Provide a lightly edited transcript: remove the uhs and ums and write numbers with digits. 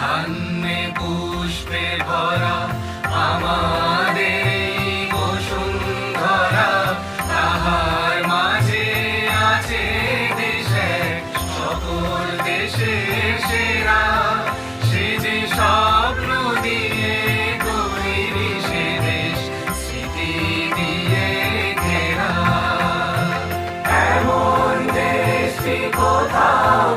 ধান্যে পুষ্পে ভরা আমাদের এই বসুন্ধরা, তাহার মাঝে আছে দেশে সকল দেশের সেরা। সে যে স্বপ্ন দিয়ে তৈরি সে দেশ, স্মৃতি দিয়ে ঘেরা। এমন দেশটি কোথাও